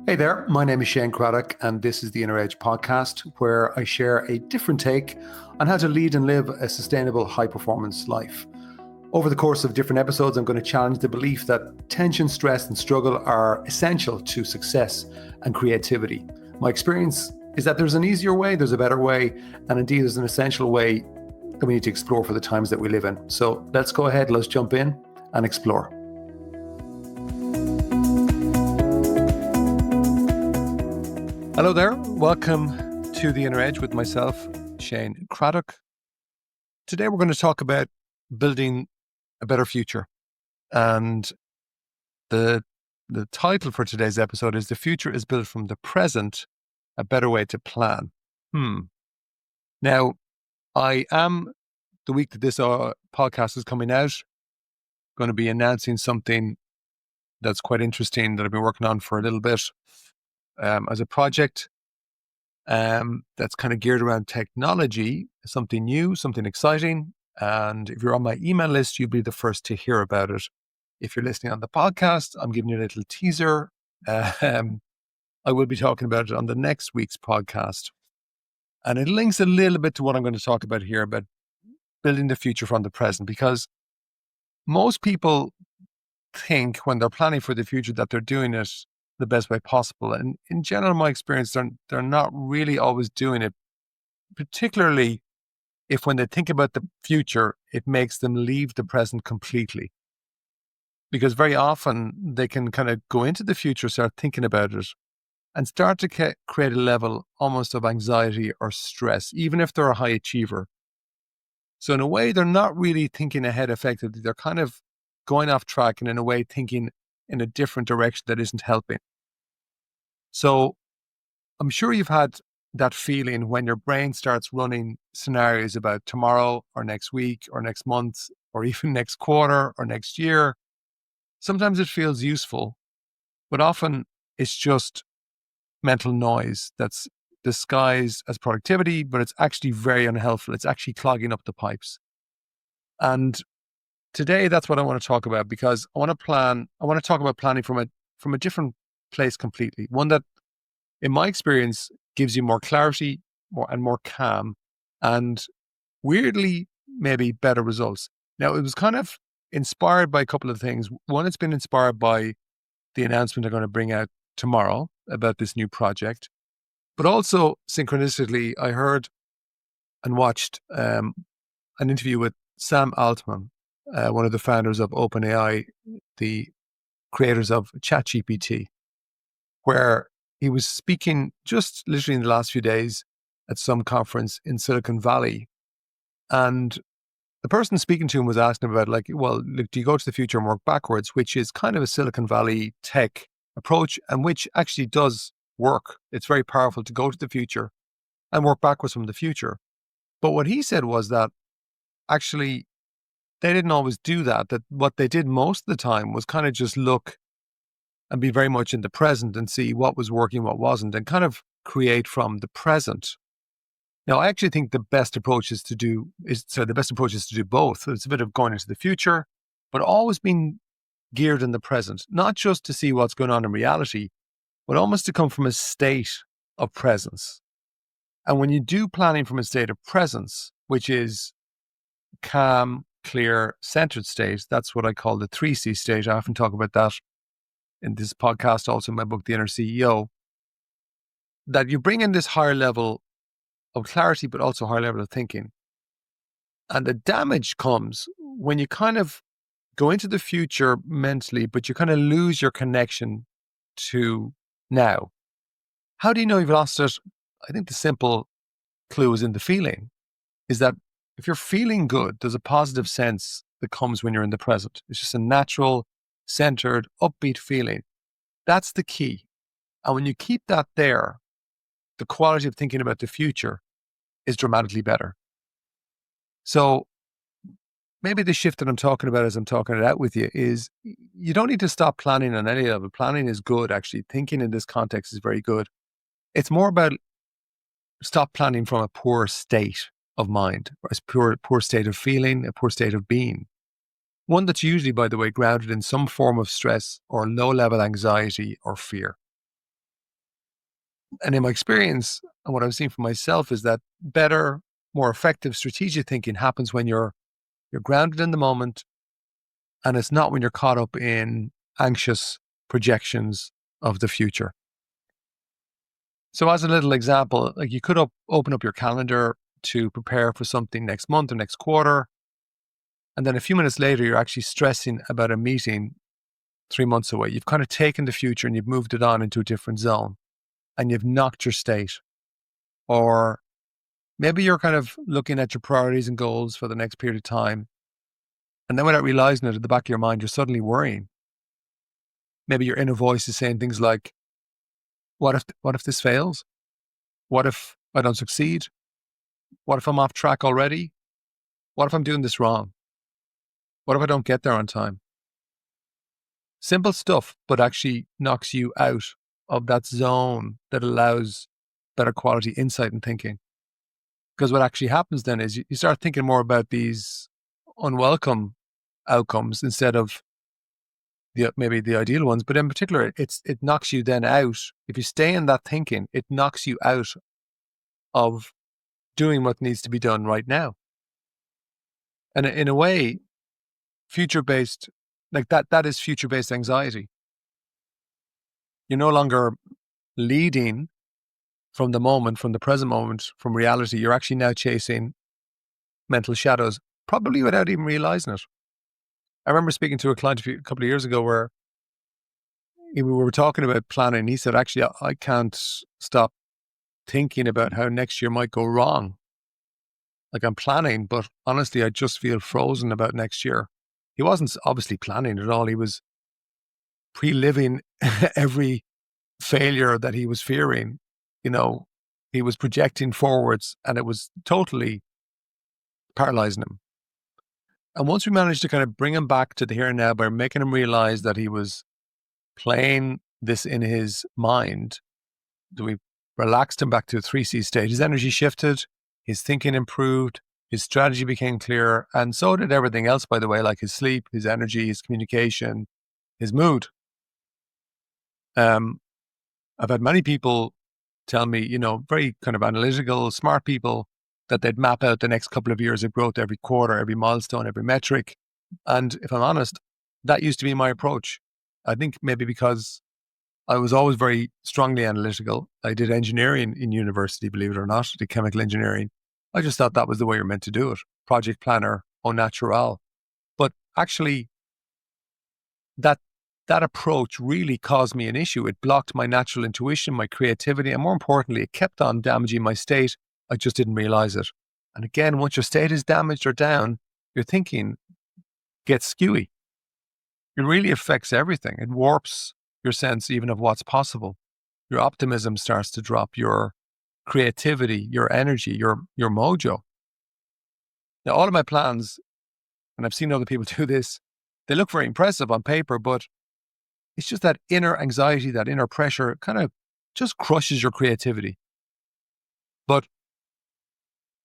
Hey there, my name is Shane Craddock, and this is the Inner Edge podcast, where I share a different take on how to lead and live a sustainable, high performance life. Over the course of different episodes, I'm going to challenge the belief that tension, stress, and struggle are essential to success and creativity. My experience is that there's an easier way, there's a better way, and indeed there's an essential way that we need to explore for the times that we live in. So let's go ahead, let's jump in and explore. Hello there, welcome to the Inner Edge with myself, Shane Craddock. Today we're going to talk about building a better future. And the title for today's episode is The Future is Built from the Present, a Better Way to Plan. Now, I am, the week that this podcast is coming out, going to be announcing something that's quite interesting that I've been working on for a little bit. As a project that's kind of geared around technology, something new, something exciting. And if you're on my email list, you'll be the first to hear about it. If you're listening on the podcast, I'm giving you a little teaser. I will be talking about it on the next week's podcast. And it links a little bit to what I'm going to talk about here, about building the future from the present, because most people think when they're planning for the future that they're doing it the best way possible. And in general, my experience, they're not really always doing it, particularly if when they think about the future, it makes them leave the present completely. Because very often they can kind of go into the future, start thinking about it, and start to create a level almost of anxiety or stress, even if they're a high achiever. So in a way, they're not really thinking ahead effectively. They're kind of going off track and in a way thinking in a different direction that isn't helping. So I'm sure you've had that feeling when your brain starts running scenarios about tomorrow or next week or next month or even next quarter or next year. Sometimes it feels useful, but often it's just mental noise that's disguised as productivity, but it's actually very unhelpful. It's actually clogging up the pipes. And today, that's what I want to talk about, because I want to talk about planning from a different place completely. One that, in my experience, gives you more clarity, more calm, and weirdly, maybe better results. Now, it was kind of inspired by a couple of things. One, it's been inspired by the announcement they're going to bring out tomorrow about this new project. But also, synchronistically, I heard and watched an interview with Sam Altman, one of the founders of OpenAI, the creators of ChatGPT, where he was speaking just literally in the last few days at some conference in Silicon Valley. And the person speaking to him was asking about, like, well, look, do you go to the future and work backwards, which is kind of a Silicon Valley tech approach, and which actually does work. It's very powerful to go to the future and work backwards from the future. But what he said was that actually they didn't always do that, that what they did most of the time was kind of just look and be very much in the present and see what was working, what wasn't, and kind of create from the present. Now, I actually think the best approach is to do both. It's a bit of going into the future, but always being geared in the present, not just to see what's going on in reality, but almost to come from a state of presence. And when you do planning from a state of presence, which is calm, clear, centered state, that's what I call the 3C state. I often talk about that in this podcast, also in my book, The Inner CEO, that you bring in this higher level of clarity, but also higher level of thinking. And the damage comes when you kind of go into the future mentally, but you kind of lose your connection to now. How do you know you've lost it? I think the simple clue is in the feeling, is that if you're feeling good, there's a positive sense that comes when you're in the present. It's just a natural, centered, upbeat feeling. That's the key. And when you keep that there, the quality of thinking about the future is dramatically better. So maybe the shift that I'm talking about as I'm talking it out with you is you don't need to stop planning on any level. Planning is good, actually. Thinking in this context is very good. It's more about stop planning from a poor state of mind, or a poor state of feeling, a poor state of being. One that's usually, by the way, grounded in some form of stress or low-level anxiety or fear. And in my experience, and what I'm seeing for myself is that better, more effective strategic thinking happens when you're grounded in the moment, and it's not when you're caught up in anxious projections of the future. So as a little example, like you could open up your calendar to prepare for something next month or next quarter. And then a few minutes later, you're actually stressing about a meeting 3 months away. You've kind of taken the future and you've moved it on into a different zone and you've knocked your state. Or maybe you're kind of looking at your priorities and goals for the next period of time. And then without realizing it, at the back of your mind, you're suddenly worrying. Maybe your inner voice is saying things like, what if this fails? What if I don't succeed? What if I'm off track already? What if I'm doing this wrong? What if I don't get there on time? Simple stuff, but actually knocks you out of that zone that allows better quality insight and thinking. Because what actually happens then is you start thinking more about these unwelcome outcomes instead of maybe the ideal ones. But in particular, it knocks you then out. If you stay in that thinking, it knocks you out of doing what needs to be done right now. And in a way, future-based, like that is future-based anxiety. You're no longer leading from the moment, from the present moment, from reality. You're actually now chasing mental shadows, probably without even realizing it. I remember speaking to a client a couple of years ago where we were talking about planning. He said, actually, I can't stop thinking about how next year might go wrong. Like I'm planning, but honestly, I just feel frozen about next year. He wasn't obviously planning at all. He was pre-living every failure that he was fearing. He was projecting forwards and it was totally paralyzing him. And once we managed to kind of bring him back to the here and now by making him realize that he was playing this in his mind, we relaxed him back to a 3C state. His energy shifted, his thinking improved, his strategy became clearer, and so did everything else, by the way, like his sleep, his energy, his communication, his mood. I've had many people tell me, very kind of analytical, smart people, that they'd map out the next couple of years of growth every quarter, every milestone, every metric. And if I'm honest, that used to be my approach. I think maybe because I was always very strongly analytical. I did engineering in university, believe it or not, I did chemical engineering. I just thought that was the way you're meant to do it. Project planner, au naturel. But actually, that approach really caused me an issue. It blocked my natural intuition, my creativity, and more importantly, it kept on damaging my state. I just didn't realize it. And again, once your state is damaged or down, your thinking gets skewy. It really affects everything. It warps your sense even of what's possible. Your optimism starts to drop, your creativity, your energy, your mojo. Now, all of my plans, and I've seen other people do this, they look very impressive on paper, but it's just that inner anxiety, that inner pressure kind of just crushes your creativity.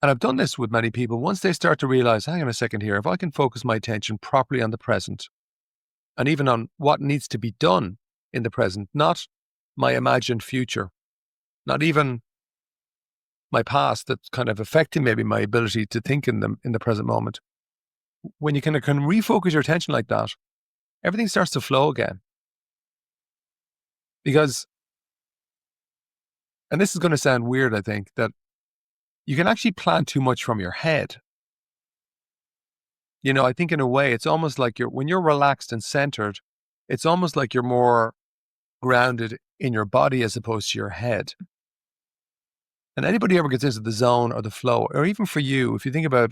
And I've done this with many people, once they start to realize, hang on a second here, if I can focus my attention properly on the present and even on what needs to be done in the present, not my imagined future, not even my past that's kind of affecting maybe my ability to think in the present moment. When you can refocus your attention like that, everything starts to flow again. Because, and this is going to sound weird, I think, that you can actually plan too much from your head. I think in a way, it's almost like when you're relaxed and centered, it's almost like you're more grounded in your body as opposed to your head. And anybody ever gets into the zone or the flow, or even for you, if you think about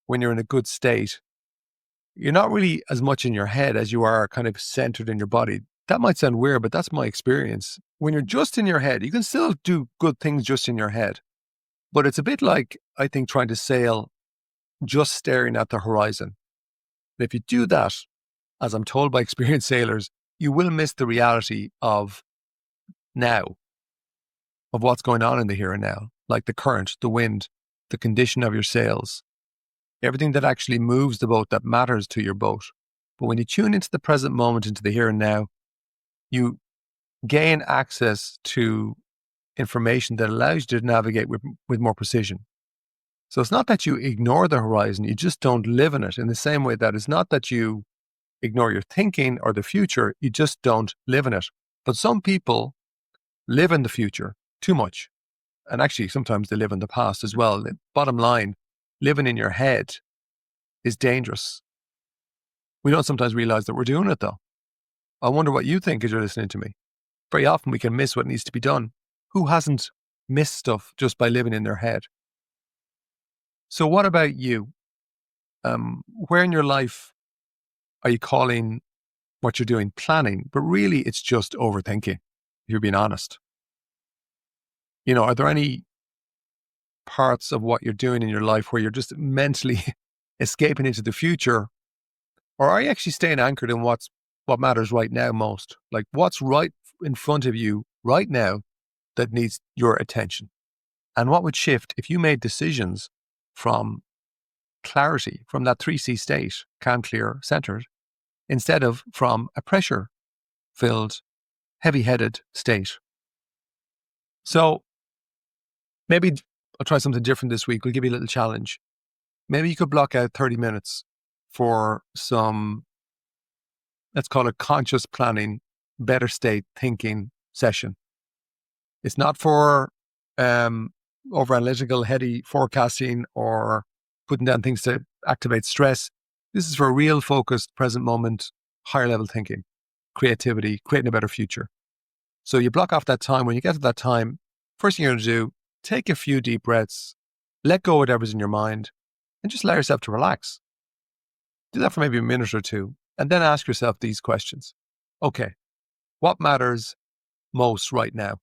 when you're in a good state, you're not really as much in your head as you are kind of centered in your body. That might sound weird, but that's my experience. When you're just in your head, you can still do good things just in your head. But it's a bit like, I think, trying to sail just staring at the horizon. And if you do that, as I'm told by experienced sailors, you will miss the reality of now, of what's going on in the here and now, like the current, the wind, the condition of your sails, everything that actually moves the boat, that matters to your boat. But when you tune into the present moment, into the here and now, you gain access to information that allows you to navigate with more precision. So it's not that you ignore the horizon, you just don't live in it, in the same way that it's not that you ignore your thinking or the future, you just don't live in it. But some people live in the future too much. And actually, sometimes they live in the past as well. The bottom line, living in your head is dangerous. We don't sometimes realize that we're doing it, though. I wonder what you think as you're listening to me. Very often we can miss what needs to be done. Who hasn't missed stuff just by living in their head? So what about you? Where in your life are you calling what you're doing planning, but really it's just overthinking, if you're being honest? You know, are there any parts of what you're doing in your life where you're just mentally escaping into the future? Or are you actually staying anchored in what matters right now most? Like what's right in front of you right now that needs your attention? And what would shift if you made decisions from clarity, from that 3C state, calm, clear, centered, instead of from a pressure-filled, heavy-headed state? So maybe I'll try something different this week. We'll give you a little challenge. Maybe you could block out 30 minutes for some, let's call it conscious planning, better state thinking session. It's not for over analytical, heady forecasting or putting down things to activate stress. This is for real focused, present moment, higher level thinking, creativity, creating a better future. So you block off that time. When you get to that time, first thing you're going to do, take a few deep breaths, let go of whatever's in your mind, and just allow yourself to relax. Do that for maybe a minute or two, and then ask yourself these questions. Okay, what matters most right now?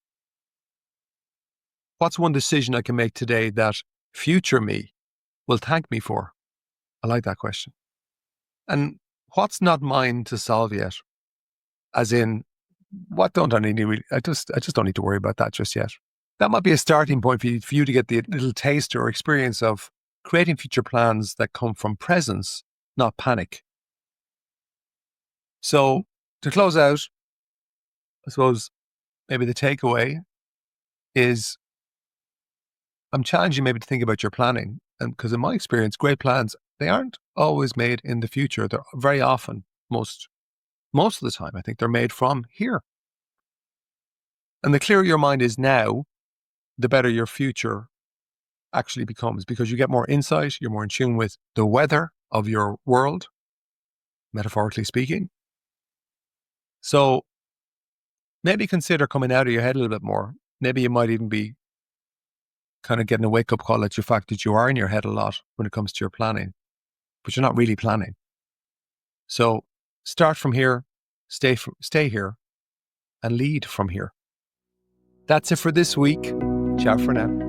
What's one decision I can make today that future me will thank me for? I like that question. And what's not mine to solve yet? As in, what don't I need? I just don't need to worry about that just yet. That might be a starting point for you to get the little taste or experience of creating future plans that come from presence, not panic. So to close out, I suppose maybe the takeaway is I'm challenging maybe to think about your planning. And because in my experience, great plans, they aren't always made in the future. They're very often, most of the time, I think they're made from here. And the clearer your mind is now, the better your future actually becomes, because you get more insight, you're more in tune with the weather of your world, metaphorically speaking. So maybe consider coming out of your head a little bit more. Maybe you might even be kind of getting a wake-up call at the fact that you are in your head a lot when it comes to your planning, but you're not really planning. So start from here, stay here, and lead from here. That's it for this week. Ciao for now.